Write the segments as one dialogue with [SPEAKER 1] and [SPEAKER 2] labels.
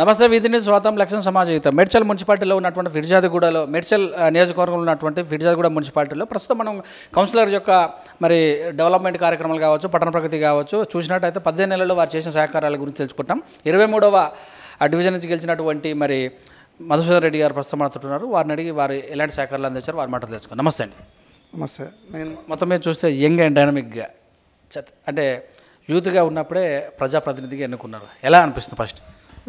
[SPEAKER 1] నమస్తే వీధిని స్వాతం లక్ష్యం సమాజయుత మేడ్చల్ మున్సిపాలిటీలో ఉన్నటువంటి ఫిర్జాదిగూడలో మేడ్చల్ నియోజకవర్గంలో ఉన్నటువంటి ఫిర్జాదిగూడ మున్సిపాలిటీలో ప్రస్తుతం మనం కౌన్సిలర్ యొక్క మరి డెవలప్మెంట్ కార్యక్రమాలు కావచ్చు, పట్టణ ప్రగతి కావచ్చు చూసినట్టయితే 18 నెలల్లో వారు చేసిన సహకారాల గురించి తెలుసుకుంటాం. 23వ డివిజన్ నుంచి గెలిచినటువంటి మరి మధుసూదన్ రెడ్డి గారు ప్రస్తుతం మాట్లాడుతున్నారు. వారిని అడిగి వారు ఎలాంటి సహకారాలు అందించారు వారి మాటలు తెలుసుకున్నాం. నమస్తే అండి.
[SPEAKER 2] నమస్తే. నేను
[SPEAKER 1] మొత్తం మీద చూస్తే యంగ్ అండ్ డైనమిక్గా అంటే యూత్గా ఉన్నప్పుడే ప్రజాప్రతినిధిగా ఎన్నుకున్నారు. ఎలా అనిపిస్తుంది? ఫస్ట్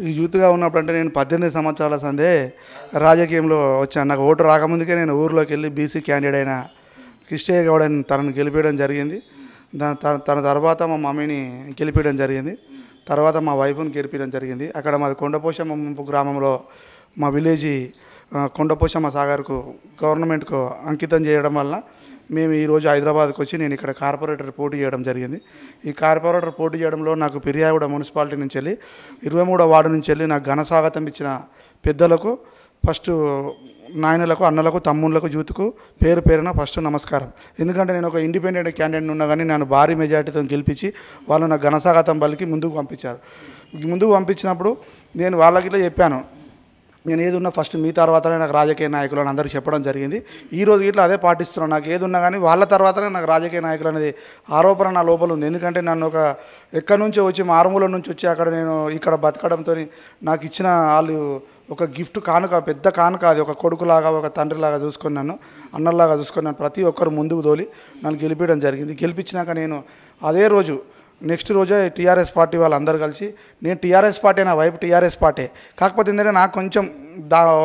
[SPEAKER 2] ఈ యూత్గా ఉన్నప్పుడు అంటే నేను 18 సంవత్సరాల సందే రాజకీయంలో వచ్చాను. నాకు ఓటు రాకముందుకే నేను ఊర్లోకి వెళ్ళి బీసీ క్యాండిడేట్ అయిన కృష్ణయ్య గౌడ్ అని తనను గెలిపించడం జరిగింది. తన తర్వాత మా మమ్మీని గెలిపించడం జరిగింది. తర్వాత మా వైఫ్ని గెలిపించడం జరిగింది. అక్కడ మాది కొండపోశమ్మ ముంపు గ్రామంలో మా విలేజ్ కొండపోశమ్మ సాగర్కు గవర్నమెంట్కు అంకితం చేయడం వల్ల మేము ఈరోజు హైదరాబాద్కి వచ్చి నేను ఇక్కడ కార్పొరేటర్ పోటీ చేయడం జరిగింది. ఈ కార్పొరేటర్ పోటీ చేయడంలో నాకు ఫిర్యాదిగూడ మున్సిపాలిటీ నుంచి వెళ్ళి 23వ వార్డు నుంచి వెళ్ళి నాకు ఘన స్వాగతం ఇచ్చిన పెద్దలకు ఫస్ట్ నాయనలకు, అన్నలకు, తమ్ముళ్ళకు, యూత్కు పేరు పేరున ఫస్ట్ నమస్కారం. ఎందుకంటే నేను ఒక ఇండిపెండెంట్ క్యాండిడేట్ ఉన్నా కానీ నన్ను భారీ మెజార్టీతో గెలిపించి వాళ్ళు నాకు ఘన స్వాగతం పలికి ముందుకు పంపించారు. ముందుకు పంపించినప్పుడు నేను వాళ్ళకి ఇట్లా చెప్పాను, నేను ఏది ఉన్నా ఫస్ట్ మీ తర్వాతనే నాకు రాజకీయ నాయకులు అని అందరికీ చెప్పడం జరిగింది. ఈరోజు ఇట్లా అదే పాటిస్తున్నాను. నాకు ఏది ఉన్నా కానీ వాళ్ళ తర్వాతనే నాకు రాజకీయ నాయకులు అనేది ఆరోపణ నా లోపల ఉంది. ఎందుకంటే నన్ను ఒక ఎక్కడి నుంచో వచ్చి మారుమూల నుంచి వచ్చి అక్కడ నేను ఇక్కడ బతకడంతో నాకు ఇచ్చిన వాళ్ళు ఒక గిఫ్ట్ కానుక, పెద్ద కానుక, అది ఒక కొడుకులాగా ఒక తండ్రిలాగా చూసుకొని నన్ను అన్నలాగా చూసుకొని నన్ను ప్రతి ఒక్కరు ముందుకు తోలి నన్ను గెలిపించడం జరిగింది. గెలిపించినాక నేను అదే రోజు నెక్స్ట్ రోజే టీఆర్ఎస్ పార్టీ వాళ్ళందరూ కలిసి నేను టీఆర్ఎస్ పార్టీ నా వైపు టీఆర్ఎస్ పార్టీ కాకపోతే ఏంటంటే నాకు కొంచెం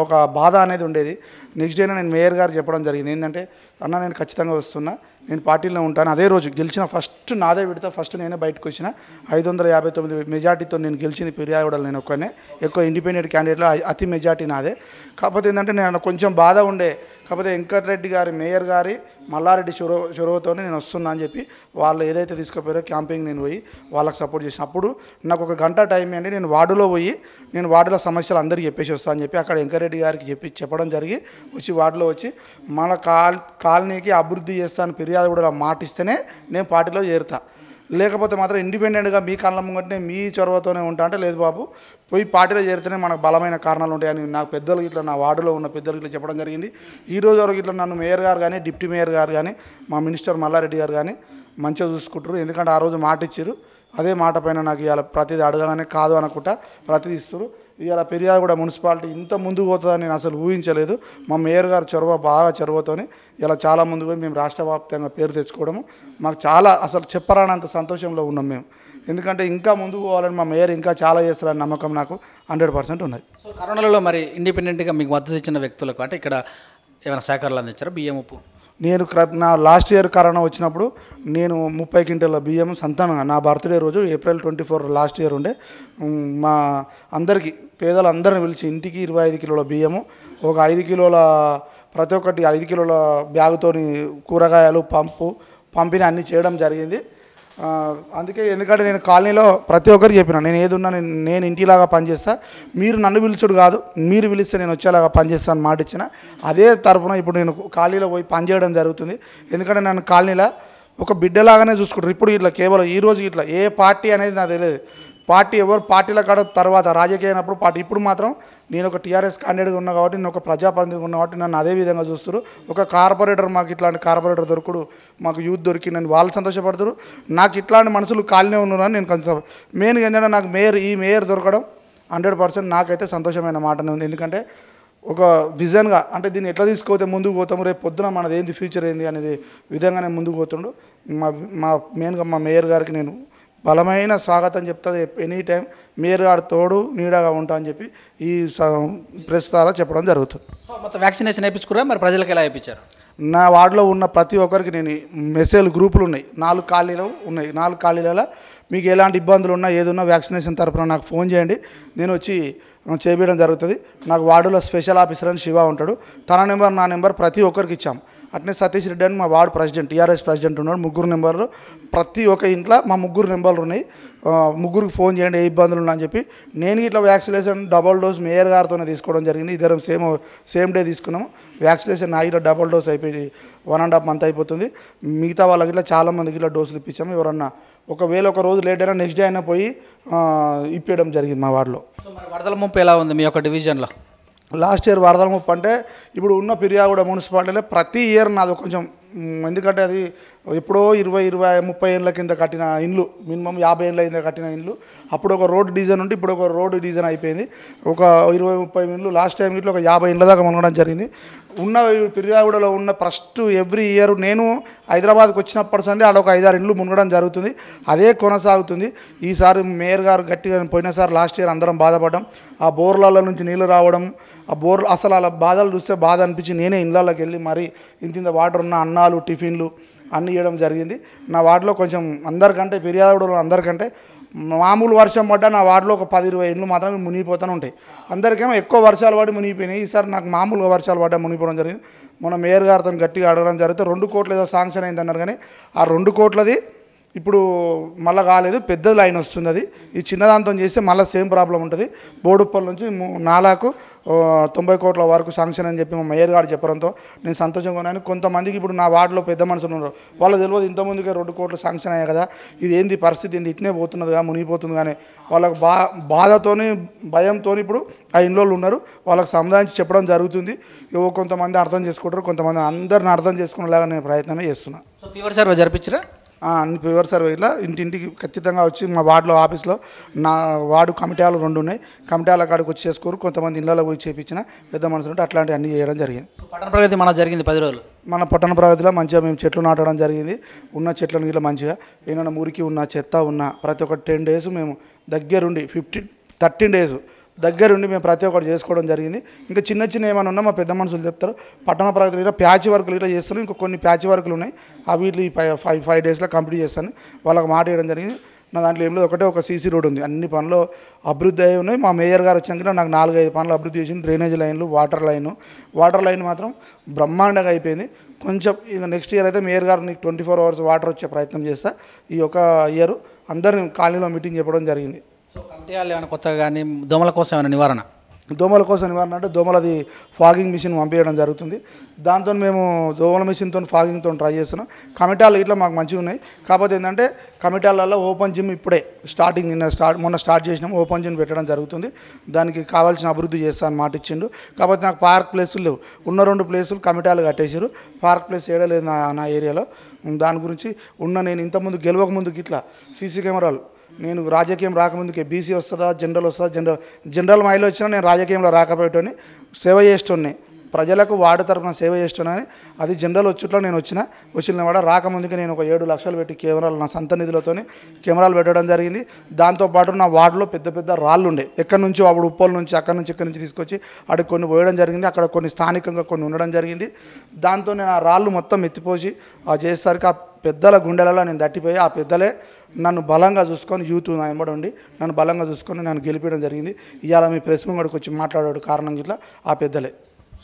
[SPEAKER 2] ఒక బాధ అనేది ఉండేది. నెక్స్ట్ డేనే నేను మేయర్ గారికి చెప్పడం జరిగింది, ఏంటంటే అన్న నేను ఖచ్చితంగా వస్తున్నా, నేను పార్టీలో ఉంటాను. అదే రోజు గెలిచిన ఫస్ట్ నాదే విడతా ఫస్ట్ నేనే బయటకు వచ్చిన 559 మెజార్టీతో నేను గెలిచింది ఫిర్యాదిగూడలో. నేను ఒక్కనే ఎక్కువ ఇండిపెండెంట్ క్యాండిడేట్లో అతి మెజార్టీ నాదే. కాకపోతే ఏంటంటే నేను కొంచెం బాధ ఉండే. కాకపోతే వెంకటరెడ్డి గారి మేయర్ గారి మల్లారెడ్డి చొరవతో నేను వస్తున్నా అని చెప్పి వాళ్ళు ఏదైతే తీసుకుపోయారో క్యాంపింగ్ నేను పోయి వాళ్ళకి సపోర్ట్ చేసిన. అప్పుడు నాకు ఒక గంట టైం అండి, నేను వార్డులో పోయి నేను వార్డులో సమస్యలు అందరికీ చెప్పేసి వస్తాను అని చెప్పి అక్కడ వెంకటరెడ్డి గారికి చెప్పడం జరిగి వచ్చి వార్డులో వచ్చి మన కాలనీకి అభివృద్ధి చేస్తాను ఫిర్యాదిగూడలో మాటిస్తేనే నేను పార్టీలో చేరుతా, లేకపోతే మాత్రం ఇండిపెండెంట్గా మీ కళ్ళ ముంగటనే మీ చొరవతోనే ఉంటా అంటే లేదు బాబు, పోయి పార్టీలో చేరితేనే మనకు బలమైన కారణాలు ఉంటాయని నాకు పెద్దలు ఇట్లా నా వార్డులో ఉన్న పెద్దలు ఇట్లా చెప్పడం జరిగింది. ఈ రోజు వరకు ఇట్లా నన్ను మేయర్ గారు కానీ డిప్యూటీ మేయర్ గారు కానీ మా మినిస్టర్ మల్లారెడ్డి గారు కానీ మంచిగా చూసుకుంటారు. ఎందుకంటే ఆ రోజు మాట ఇచ్చారు, అదే మాట పైన నాకు ఇవాళ ప్రతిదీ అడగగానే కాదు అనుకుంటా ప్రతిదీ ఇస్తారు. ఇవాళ ఫిర్యాదిగూడ మున్సిపాలిటీ ఇంత ముందుకు పోతుందని నేను అసలు ఊహించలేదు. మా మేయర్ గారు బాగా చొరవతోని ఇలా చాలా ముందుకు పోయి మేము రాష్ట్ర వ్యాప్తంగా పేరు తెచ్చుకోవడము మాకు చాలా అసలు చెప్పరానంత సంతోషంలో ఉన్నాం మేము. ఎందుకంటే ఇంకా ముందుకు పోవాలని మా మేయర్ ఇంకా చాలా చేస్తారని నమ్మకం నాకు 100% ఉన్నది.
[SPEAKER 1] సో కరోనాలో మరి ఇండిపెండెంట్గా మీకు మద్దతు ఇచ్చిన వ్యక్తులకు అంటే ఇక్కడ ఏమైనా సహకారాలు అందించారా? బియ్యం, ఉప్పు?
[SPEAKER 2] నేను నా లాస్ట్ ఇయర్ కరోనా వచ్చినప్పుడు నేను 30 క్వింటాల బియ్యం సంతానంగా నా బర్త్డే రోజు April 24 లాస్ట్ ఇయర్ ఉండే మా అందరికీ పేదలందరిని పిలిచి ఇంటికి 25 కిలోల బియ్యము, ఒక 5 కిలోల ప్రతి ఒక్కటి 5 కిలోల బ్యాగుతోని కూరగాయలు పంపిణీ అన్నీ చేయడం జరిగింది. అందుకే ఎందుకంటే నేను కాలనీలో ప్రతి ఒక్కరికి చెప్పిన నేను ఏదున్నా నేను ఇంటిలాగా పనిచేస్తా, మీరు నన్ను పిలుచుడు కాదు, మీరు పిలిస్తే నేను వచ్చేలాగా పనిచేస్తాను మాట ఇచ్చిన. అదే తరఫున ఇప్పుడు నేను కాలనీలో పోయి పనిచేయడం జరుగుతుంది. ఎందుకంటే నన్ను కాలనీలో ఒక బిడ్డలాగానే చూసుకుంటారు. ఇప్పుడు ఇట్లా కేవలం ఈరోజు ఇట్లా ఏ పార్టీ అనేది నాకు తెలియదు, పార్టీ ఎవరు పార్టీల కాడ తర్వాత రాజకీయ అయినప్పుడు పార్టీ, ఇప్పుడు మాత్రం నేను ఒక టీఆర్ఎస్ క్యాండిడేట్గా ఉన్నా కాబట్టి నేను ఒక ప్రజాప్రతినిధిగా ఉన్నా కాబట్టి నన్ను అదే విధంగా చూస్తారు. ఒక కార్పొరేటర్ మాకు ఇట్లాంటి కార్పొరేటర్ దొరుకుడు, మాకు యూత్ దొరికి నన్ను వాళ్ళు సంతోషపడతారు. నాకు ఇట్లాంటి మనుషులు కాలనీ ఉన్నారని నేను కొంచెం మెయిన్గా ఏంటంటే నాకు ఈ మేయర్ దొరకడం 100% నాకైతే సంతోషమైన మాటనే ఉంది. ఎందుకంటే ఒక విజన్గా అంటే దీన్ని ఎట్లా తీసుకుపోతే ముందుకు పోతాము, రేపు పొద్దున మనది ఏంది ఫ్యూచర్ ఏంది అనేది విధంగా నేను ముందుకు పోతుండు. మా మెయిన్గా మా మేయర్ గారికి నేను బలమైన స్వాగతం చెప్తుంది. ఎనీ టైం మేయర్ గారు తోడు నీడగా ఉంటా అని చెప్పి ఈ ప్రెస్ ద్వారా చెప్పడం జరుగుతుంది.
[SPEAKER 1] సో మొత్తం వ్యాక్సినేషన్ వేయించుకురా మరి ప్రజలకు ఎలా వేయించారు?
[SPEAKER 2] నా వార్డులో ఉన్న ప్రతి ఒక్కరికి నేను మెసేజ్ గ్రూపులు ఉన్నాయి, 4 ఖాళీలు ఉన్నాయి. 4 ఖాళీలలో మీకు ఎలాంటి ఇబ్బందులు ఉన్నా ఏదున్నా వ్యాక్సినేషన్ తరఫున నాకు ఫోన్ చేయండి, నేను వచ్చి చేయించడం జరుగుతుంది. నాకు వార్డులో స్పెషల్ ఆఫీసర్ అని శివ ఉంటాడు, తన నెంబర్ నా నెంబర్ ప్రతి ఒక్కరికి ఇచ్చాం. అట్నే సతీష్ రెడ్డి అని మా వార్డు ప్రెసిడెంట్, టీఆర్ఎస్ ప్రెసిడెంట్ ఉన్నాడు. 3 నెంబర్లు, ప్రతి ఒక్క ఇంట్లో మా 3 నెంబర్లు ఉన్నాయి. ముగ్గురికి ఫోన్ చేయండి ఏ ఇబ్బందులు ఉన్నా అని చెప్పి. నేను ఇట్లా వ్యాక్సినేషన్ డబల్ డోస్ మేయర్ గారితోనే తీసుకోవడం జరిగింది. ఇద్దరం సేమ్ డే తీసుకున్నాము. వ్యాక్సినేషన్ నా ఇట్లా డబల్ డోస్ అయిపోయి 1.5 మంత్ అయిపోతుంది. మిగతా వాళ్ళకి ఇట్లా చాలామందికి ఇట్లా డోసులు ఇప్పించాము. ఎవరన్నా ఒకవేళ ఒక రోజు లేట్ అయినా నెక్స్ట్ డే అయినా పోయి ఇప్పించడం జరిగింది మా వార్డులో.
[SPEAKER 1] సో మరి వరదల ముంపు ఎలా ఉంది మీ యొక్క డివిజన్లో?
[SPEAKER 2] లాస్ట్ ఇయర్ వరదల ముప్పు అంటే ఇప్పుడు ఉన్న ఫిర్యాదుగూడ మున్సిపాలిటీలో ప్రతి ఇయర్ నాది కొంచెం, ఎందుకంటే అది ఎప్పుడో 20-30 ఏళ్ళ కింద కట్టిన ఇండ్లు, మినిమం 50 ఏళ్ళ కింద కట్టిన ఇండ్లు. అప్పుడు ఒక రోడ్ డిజైన్ ఉంటే ఇప్పుడు ఒక రోడ్ డిజైన్ అయిపోయింది. ఒక 20-30 ఇండ్లు లాస్ట్ టైం ఇట్లా ఒక 50 ఇండ్ల దాకా మునగడం జరిగింది. ఉన్న ఫిర్యాదుగూడలో ఉన్న ఫస్ట్ ఎవ్రీ ఇయర్ నేను హైదరాబాద్కి వచ్చినప్పటి సంది ఆడ ఒక 5-6 ఇండ్లు మునగడం జరుగుతుంది. అదే కొనసాగుతుంది. ఈసారి మేయర్ గారు గట్టిగా, పోయినసారి లాస్ట్ ఇయర్ అందరం బాధపడ్డాం. ఆ బోర్లలో నుంచి నీళ్ళు రావడం, ఆ బోర్ అసలు అలా బాధలు చూస్తే బాధ అనిపించి నేనే ఇళ్ళలోకి వెళ్ళి మరి ఇంత వాటర్ ఉన్న అన్నాలు టిఫిన్లు అన్నీ ఇవ్వడం జరిగింది. నా వార్డులో కొంచెం అందరికంటే ఫిర్యాదుగూడలో అందరికంటే మామూలు వర్షం పడ్డా నా వార్డులో ఒక 10-20 ఇండ్లు మాత్రమే మునిగిపోతూనే ఉంటాయి. అందరికేమో ఎక్కువ వర్షాలు పడి మునిగిపోయినాయి. ఈసారి నాకు మామూలుగా వర్షాలు పడ్డా మునిగిపోవడం జరిగింది. మన మేయర్ గారితో గట్టిగా అడగడం జరిగితే 2 కోట్లు ఏదో శాంక్షన్ అయింది అన్నారు. కానీ ఆ 2 కోట్లది ఇప్పుడు మళ్ళీ కాలేదు, పెద్ద లైన్ వస్తుంది. అది ఈ చిన్నదాంతో చేస్తే మళ్ళీ సేమ్ ప్రాబ్లం ఉంటుంది. బోడుప్పల్ నుంచి 490 కోట్ల వరకు శాంక్షన్ అని చెప్పి మా మేయర్ గారు చెప్పడంతో నేను సంతోషంగా ఉన్నాను. కొంతమందికి ఇప్పుడు నా వార్డులో పెద్ద మనుషులు ఉన్నారు, వాళ్ళు తెలియదు ఇంతకుముందుకే 2 కోట్లు శాంక్షన్ అయ్యాయి కదా, ఇది ఏంది పరిస్థితి, ఏంది ఇట్నే పోతున్నదిగా మునిగిపోతుంది. కానీ వాళ్ళకు బాధతోని భయంతో ఇప్పుడు ఆ ఇంట్లో ఉన్నారు. వాళ్ళకి సంబంధించి చెప్పడం జరుగుతుంది. కొంతమంది అర్థం చేసుకుంటారు, కొంతమంది అందరిని అర్థం చేసుకునేలాగా నేను ప్రయత్నమే చేస్తున్నాను.
[SPEAKER 1] సో ఫీవర్ సర్వే జరిపించరా?
[SPEAKER 2] అన్ని ఫీవర్ సర్వే ఇట్లా ఇంటింటికి ఖచ్చితంగా వచ్చి మా వార్డులో ఆఫీస్లో నా వార్డు కమిటీలు 2 ఉన్నాయి. కమిటీల కాడికి వచ్చి చేసుకోరు. కొంతమంది ఇళ్ళలో పోయి చేయించిన పెద్ద మనుషులు ఉంటే అట్లాంటివి అన్నీ చేయడం జరిగింది.
[SPEAKER 1] పట్టణ ప్రగతి మన జరిగింది 10 రోజులు. మన
[SPEAKER 2] పట్టణ ప్రగతిలో మంచిగా మేము చెట్లు నాటడం జరిగింది. ఉన్న చెట్లను ఇట్లా మంచిగా ఏమైనా మురికి ఉన్న చెత్త ఉన్న ప్రతి ఒక్క 10 డేస్ మేము దగ్గరుండి 13 డేస్ దగ్గరుండి మేము ప్రతి ఒక్కటి చేసుకోవడం జరిగింది. ఇంకా చిన్న ఏమైనా ఉన్నా మా పెద్ద మనుషులు చెప్తారు. పట్టణ ప్రగతిలో ఇట్లా ప్యాచ్ వర్కులు ఇట్లా చేస్తున్నాం. ఇంకా కొన్ని ప్యాచ్ వర్కులు ఉన్నాయి, అవి ఇట్లా 5 డేస్లో కంప్లీట్ చేస్తాను వాళ్ళకి మాట వేయడం జరిగింది. నా దాంట్లో ఏం లేదు, ఒక సీసీ రోడ్ ఉంది. అన్ని పనులు అభివృద్ధి అయి ఉన్నాయి. మా మేయర్ గారు వచ్చాక నాకు 4-5 పనులు అభివృద్ధి చేసింది. డ్రైనేజ్ లైన్లు, వాటర్ లైన్ మాత్రం బ్రహ్మాండంగా అయిపోయింది. కొంచెం ఇక నెక్స్ట్ ఇయర్ అయితే మేయర్ గారు నీకు 24 అవర్స్ వాటర్ వచ్చే ప్రయత్నం చేస్తా. ఈ ఒక ఇయర్ అందరిని కాలనీలో మీటింగ్ చెప్పడం జరిగింది.
[SPEAKER 1] సో కమిటీ వాళ్ళు ఏమైనా కొత్తగా కానీ దోమల కోసం ఏమైనా నివారణ?
[SPEAKER 2] దోమల కోసం నివారణ అంటే దోమలది ఫాగింగ్ మిషన్ పంపించడం జరుగుతుంది. దాంతో మేము దోమల మిషన్తో ఫాగింగ్తో ట్రై చేస్తున్నాం. కమిటాలు ఇట్లా మాకు మంచిగా ఉన్నాయి. కాకపోతే ఏంటంటే కమిటాలలో ఓపెన్ జిమ్ ఇప్పుడే మొన్న స్టార్ట్ చేసినాము. ఓపెన్ జిమ్ పెట్టడం జరుగుతుంది. దానికి కావాల్సిన అభివృద్ధి చేస్తాను మాట ఇచ్చిండు. కాకపోతే నాకు పార్క్ ప్లేసులు లేవు. ఉన్న 2 ప్లేసులు కమిటాలు కట్టేసారు. పార్క్ ప్లేస్ చేయలేదు నా ఏరియాలో. దాని గురించి నేను ఇంతకుముందు గెలవక ముందుకి ఇట్లా సీసీ కెమెరాలు, నేను రాజకీయం రాకముందుకే బీసీ వస్తుందా జనరల్ వస్తుందా, జనరల్ మైలో వచ్చినా నేను రాజకీయంలో రాకపోయేటోని సేవ చేసేటోని, ప్రజలకు వార్డు తరఫున సేవ చేస్తున్నాను. అది జనరల్ వచ్చుట్లో నేను వచ్చిన వాడ రాకముందుకే నేను ఒక 7 లక్షలు పెట్టి కెమెరాలు నా సొంత నిధులతో కెమెరాలు పెట్టడం జరిగింది. దాంతోపాటు నా వార్డులో పెద్ద రాళ్ళు ఉండే, ఎక్కడి నుంచో అప్పుడు ఉప్పల్ నుంచి ఇక్కడి నుంచి తీసుకొచ్చి అక్కడికి కొన్ని పోయడం జరిగింది. అక్కడ కొన్ని స్థానికంగా కొన్ని ఉండడం జరిగింది. దాంతో నేను ఆ రాళ్ళు మొత్తం ఎత్తిపోసి చేసేసరికి ఆ పెద్దల గుండెలలో నేను దట్టిపోయి ఆ పెద్దలే నన్ను బలంగా చూసుకొని యూత్ నా వెంబడి ఉండి నన్ను బలంగా చూసుకొని నన్ను గెలిపించడం జరిగింది. ఇవాళ మీ ప్రెస్ ముంగడికి వచ్చి మాట్లాడాడు కారణం ఇట్లా ఆ పెద్దలే.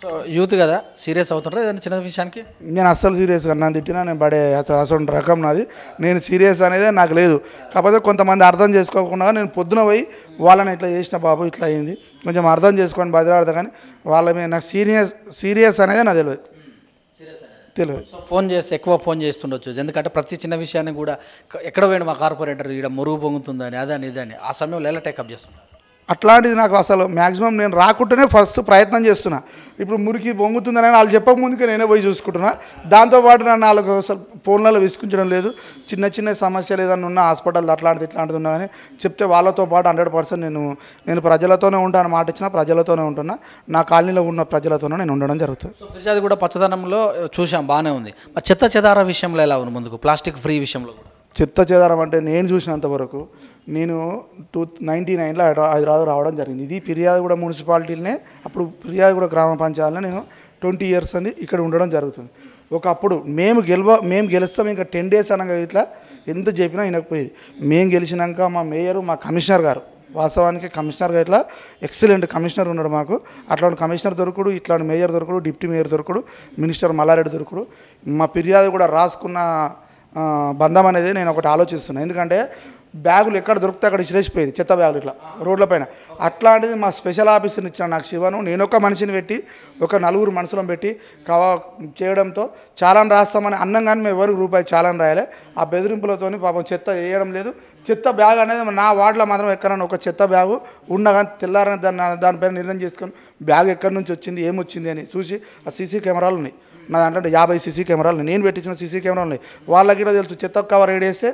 [SPEAKER 1] సో యూత్ కదా సీరియస్ అవుతుంటారు ఏదైనా చిన్న విషయానికి?
[SPEAKER 2] నేను అస్సలు సీరియస్గా నన్ను తిట్టినా నేను పడే అసలు రకం నాది. నేను సీరియస్ అనేది నాకు లేదు. కాకపోతే కొంతమంది అర్థం చేసుకోకుండా నేను పొద్దున పోయి వాళ్ళని ఇట్లా చేసిన బాబు ఇట్లా అయింది కొంచెం అర్థం చేసుకొని బదిలాడతా, కానీ వాళ్ళ మీద నాకు సీరియస్ అనేది నాకు తెలియదు.
[SPEAKER 1] సో ఎక్కువ ఫోన్ చేస్తుండొచ్చు, ఎందుకంటే ప్రతి చిన్న విషయాన్ని కూడా ఎక్కడ పోయిన మా కార్పొరేటర్ ఇక్కడ మురుగు పొంగుతుందని అదని ఇదని ఆ సమయంలో ఎలా టేకప్ చేస్తున్నారు.
[SPEAKER 2] అట్లాంటిది నాకు అసలు మ్యాక్సిమం నేను రాకుండానే ఫస్ట్ ప్రయత్నం చేస్తున్నా. ఇప్పుడు మురికి పొంగుతుందని వాళ్ళు చెప్పక ముందుకే నేనే పోయి చూసుకుంటున్నా. దాంతోపాటు నన్ను వాళ్ళకు అసలు ఫోన్లలో విసుకుంచడం లేదు. చిన్న సమస్యలు ఏదైనా ఉన్నా హాస్పిటల్ ఇట్లాంటిది ఉన్నా కానీ చెప్తే వాళ్ళతో పాటు 100% నేను ప్రజలతోనే ఉంటాను, మాట ఇచ్చిన ప్రజలతోనే ఉంటున్నా. నా కాలనీలో ఉన్న ప్రజలతోనే నేను ఉండడం జరుగుతుంది.
[SPEAKER 1] సో ఫిర్యాదు కూడా పచ్చదనంలో చూసాం బాగానే ఉంది. చెత్త చెదార విషయంలో ఎలా ఉంది ముందుకు, ప్లాస్టిక్ ఫ్రీ విషయంలో?
[SPEAKER 2] చెత్త చెదారం అంటే నేను చూసినంతవరకు నేను 1999లో హైదరాబాద్ రావడం జరిగింది. ఇది ఫిర్యాదుగూడ మున్సిపాలిటీలనే, అప్పుడు ఫిర్యాదుగూడ గ్రామ పంచాయతీలో నేను 20 ఇయర్స్ అంది ఇక్కడ ఉండడం జరుగుతుంది. ఒకప్పుడు మేము గెలుస్తాం ఇంకా 10 డేస్ అనగా ఇట్లా ఎంత చెప్పినా వినకపోయేది. మేము గెలిచినాక మా మేయరు మా కమిషనర్ గారు వాస్తవానికి కమిషనర్గా ఇట్లా ఎక్సలెంట్ కమిషనర్ ఉన్నాడు మాకు. అట్లాంటి కమిషనర్ దొరకడు, ఇట్లాంటి మేయర్ దొరకడు, డిప్యూటీ మేయర్ దొరకడు, మినిస్టర్ మల్లారెడ్డి దొరకడు. మా ఫిర్యాదు కూడా రాసుకున్న బంధం అనేది నేను ఒకటి ఆలోచిస్తున్నాను. ఎందుకంటే బ్యాగులు ఎక్కడ దొరికితే అక్కడ ఇసిరేసిపోయేది, చెత్త బ్యాగులు ఇట్లా రోడ్లపైన. అట్లాంటిది మా స్పెషల్ ఆఫీసర్ని ఇచ్చాను నాకు శివను. నేను ఒక మనిషిని పెట్టి ఒక 4 మనుషులను పెట్టి చేయడంతో చాలాన్ రాస్తామని అన్నం, కానీ మేము ఎవరికి రూపాయి చాలాన్ రాయాలి. ఆ బెదిరింపులతో పాపం చెత్త వేయడం లేదు. చెత్త బ్యాగ్ అనేది నా వార్డులో మాత్రం ఎక్కడన్నా ఒక చెత్త బ్యాగు ఉన్నా కానీ తెల్లారని దానిపైన నిర్ణయం చేసుకొని బ్యాగ్ ఎక్కడి నుంచి వచ్చింది, ఏమొచ్చింది అని చూసి ఆ సీసీ కెమెరాలు ఉన్నాయి నా దాంట్లో. 50 సీసీ కెమెరాలు నేను పెట్టించిన సీసీ కెమెరాలు ఉన్నాయి. వాళ్ళకి తెలుసు చెత్త కవర్ వేస్తే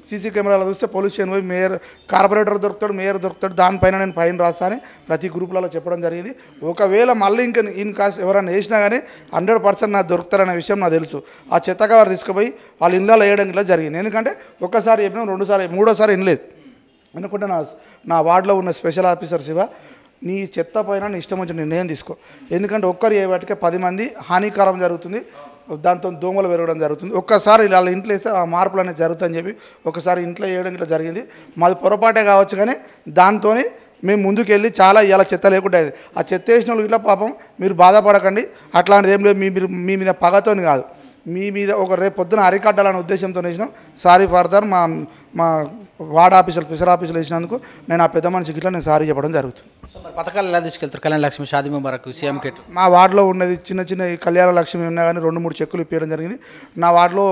[SPEAKER 2] సీసీ కెమెరాలు చూస్తే పోలీస్ స్టేషన్ పోయి మేయర్, కార్పొరేటర్ దొరుకుతాడు, మేయర్ దొరుకుతాడు, దానిపైన నేను ఫైన్ రాస్తానని ప్రతి గ్రూపులలో చెప్పడం జరిగింది. ఒకవేళ మళ్ళీ ఇంకా ఇన్కాస్ ఎవరైనా వేసినా కానీ 100% నాకు దొరుకుతారనే విషయం నాకు తెలుసు. ఆ చెత్త కవర్ తీసుకుపోయి వాళ్ళ ఇళ్ళలో వేయడం ఇలా జరిగింది. ఎందుకంటే ఒక్కసారి చెప్పినా, 2సారి, 3ఓసారి వినలేదు. ఎందుకంటే నా వార్డులో ఉన్న స్పెషల్ ఆఫీసర్ శివ, నీ చెత్త పైన నీ ఇష్టం వచ్చిన నిర్ణయం తీసుకో. ఎందుకంటే ఒక్కరు ఏ వాటికే 10 మంది హానికరం జరుగుతుంది, దాంతో దోమలు పెరగడం జరుగుతుంది. ఒక్కసారి ఇలా ఇంట్లో వేస్తే ఆ మార్పులు అనేది జరుగుతుందని చెప్పి ఒకసారి ఇంట్లో వేయడం ఇట్లా జరిగింది. మాది పొరపాటే కావచ్చు, కానీ దాంతో మేము ముందుకెళ్ళి చాలా ఇలా చెత్త లేకుండా అయింది. ఆ చెత్త వేసిన వాళ్ళు ఇట్లా పాపం మీరు బాధపడకండి, అట్లాంటిది ఏం లేదు. మీ మీద పగతోని కాదు, మీ మీద ఒక రేపు పొద్దున అరికట్టాలనే ఉద్దేశంతో వేసినాం. సారీ ఫర్దర్ మా వార్డ్ ఆఫీసులు, స్పెషల్ ఆఫీసులు వేసినందుకు నేను ఆ పెద్ద మనిషికి ఇట్లా నేను సారీ చెప్పడం జరుగుతుంది.
[SPEAKER 1] పథకాలు ఎలా తీసుకెళ్తారు? Kalyana Lakshmi, Shaadi Mubarak, CM kit.
[SPEAKER 2] మా వార్డులో ఉన్నది చిన్న కళ్యాణ లక్ష్మి ఉన్నా కానీ 2-3 చెక్కులు ఇప్పించడం జరిగింది. నా వార్డులో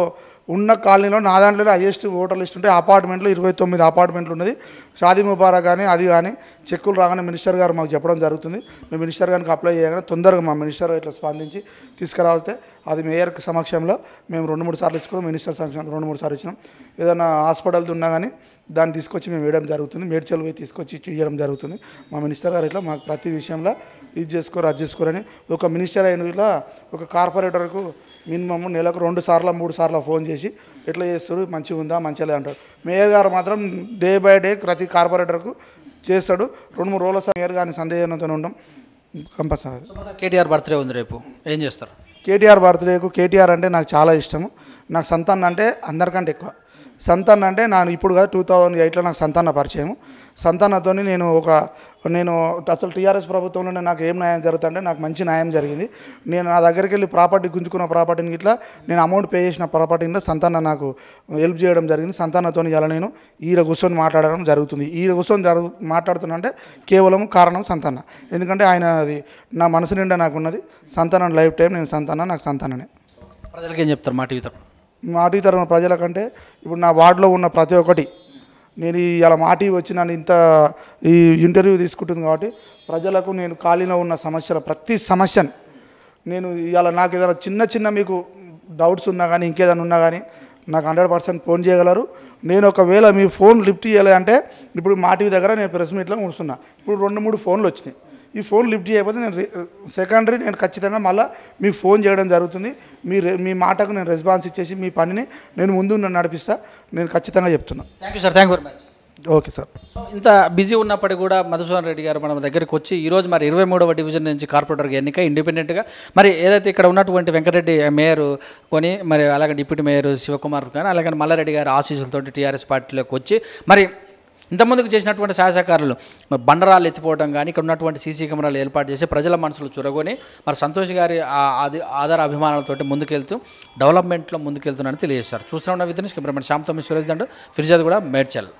[SPEAKER 2] ఉన్న కాలనీలో నా దాంట్లోనే హైయెస్ట్ ఓటర్ లిస్ట్ ఉంటే అపార్ట్మెంట్లో 29 అపార్ట్మెంట్లు ఉన్నది. షాదీ ముబారక్ కానీ అది కానీ చెక్కులు రాగానే మినిస్టర్ గారు మాకు చెప్పడం జరుగుతుంది. మేము మినిస్టర్ గారికి అప్లై చేయగానే తొందరగా మా మినిస్టర్ ఇట్లా స్పందించి తీసుకురావస్తే అది మేయర్ సమక్షంలో మేము 2-3 సార్లు ఇచ్చుకున్నాం. మినిస్టర్ సమక్షంలో 2-3 సార్లు ఇచ్చినాం. ఏదైనా హాస్పిటల్ది ఉన్నా కానీ దాన్ని తీసుకొచ్చి మేము వేయడం జరుగుతుంది. మేడ్చల్ పోయి తీసుకొచ్చి చేయడం జరుగుతుంది. మా మినిస్టర్ గారు ఇట్లా మాకు ప్రతి విషయంలో ఇది చేసుకోరు, అది చేసుకోరని. ఒక మినిస్టర్ అయిన ఇట్లా ఒక కార్పొరేటర్కు మినిమమ్ నెలకు 2 సార్లు 3 సార్లు ఫోన్ చేసి ఎట్లా చేస్తారు, మంచిగా ఉందా, మంచిగా లేదు అంటారు. మేయర్ గారు మాత్రం డే బై డే ప్రతి కార్పొరేటర్కు చేస్తాడు. 2-3 రోజుల మేయర్ గారిని సందేహంతో ఉండడం కంపల్సరీ.
[SPEAKER 1] కేటీఆర్ బర్త్డే ఉంది రేపు, ఏం చేస్తారు?
[SPEAKER 2] కేటీఆర్ బర్త్డేకు, కేటీఆర్ అంటే నాకు చాలా ఇష్టము. నాకు సంతాన్ అంటే అందరికంటే ఎక్కువ. సంతాన్ అంటే ఇప్పుడు కాదు, 2008లో నాకు సంతాన పరిచయము. సంతానతో నేను అసలు టీఆర్ఎస్ ప్రభుత్వంలోనే నాకు ఏం న్యాయం జరుగుతుందంటే నాకు మంచి న్యాయం జరిగింది. నేను నా దగ్గరికి వెళ్ళి ప్రాపర్టీ గుంజుకున్న ప్రాపర్టీని ఇట్లా నేను అమౌంట్ పే చేసిన ప్రాపర్టీలో సంతాన నాకు హెల్ప్ చేయడం జరిగింది. సంతానతో ఇలా నేను ఈడ కూర్చొని మాట్లాడడం జరుగుతుంది. ఈడ కూర్చొని మాట్లాడుతున్నా అంటే కేవలం కారణం సంతాన. ఎందుకంటే ఆయన అది నా మనసు నిండా నాకు ఉన్నది. సంతానం లైఫ్ టైం నేను సంతాన, నాకు సంతాననే.
[SPEAKER 1] ప్రజలకి ఏం చెప్తారు మా టీవీ తరఫున?
[SPEAKER 2] మా టీవీ తరఫున ప్రజలకంటే ఇప్పుడు నా వార్డులో ఉన్న ప్రతి ఒక్కటి నేను ఇలా మా టీవీ వచ్చి నన్ను ఇంత ఈ ఇంటర్వ్యూ తీసుకుంటుంది కాబట్టి ప్రజలకు నేను ఖాళీలో ఉన్న సమస్యల ప్రతి సమస్యను నేను ఇలా నాకు ఏదైనా చిన్న మీకు డౌట్స్ ఉన్నా కానీ ఇంకేదైనా ఉన్నా కానీ నాకు 100% ఫోన్ చేయగలరు. నేను ఒకవేళ మీ ఫోన్ లిఫ్ట్ చేయలేదంటే ఇప్పుడు మా టీవీ దగ్గర నేను ప్రెస్ మీట్లో కూర్చున్నా. ఇప్పుడు 2-3 ఫోన్లు వచ్చినాయి. ఈ ఫోన్ లిఫ్ట్ చేయకపోతే నేను ఖచ్చితంగా మళ్ళీ మీకు ఫోన్ చేయడం జరుగుతుంది. మీ మాటకు నేను రెస్పాన్స్ ఇచ్చేసి మీ పనిని నేను ముందు నడిపిస్తా. నేను ఖచ్చితంగా చెప్తున్నా.
[SPEAKER 1] Thank you sir, thank you very much.
[SPEAKER 2] Okay sir.
[SPEAKER 1] So ఇంత బిజీ ఉన్నప్పటికీ కూడా మధుసూదన్ రెడ్డి గారు మన దగ్గరికి వచ్చి ఈరోజు మరి 23వ డివిజన్ నుంచి కార్పొరేటర్గా ఎన్నిక ఇండిపెండెంట్గా మరి ఏదైతే ఇక్కడ ఉన్నటువంటి వెంకటరెడ్డి మేయర్ కొని మరి అలాగే డిప్యూటీ మేయర్ శివకుమార్ కానీ అలాగే మల్లారెడ్డి గారి ఆశీస్సులతోటి టీఆర్ఎస్ పార్టీలోకి వచ్చి మరి ఇంతకుముందుకు చేసినటువంటి సహాయకారులు బండరాలు ఎత్తిపోవడం కానీ ఇక్కడ ఉన్నటువంటి సీసీ కెమెరాలు ఏర్పాటు చేసి ప్రజల మనసులు చురగొని మరి సంతోష్ గారి ఆధార అభిమానాలతోటి ముందుకెళ్తూ డెవలప్మెంట్లో ముందుకెళ్తున్నారని తెలియజేశారు. చూస్తున్న విధంగా కెమెరామెన్ శ్యామ్ తమ్మి సురేష్ దండు, ఫిర్జాద్ కూడా మేడ్చల్.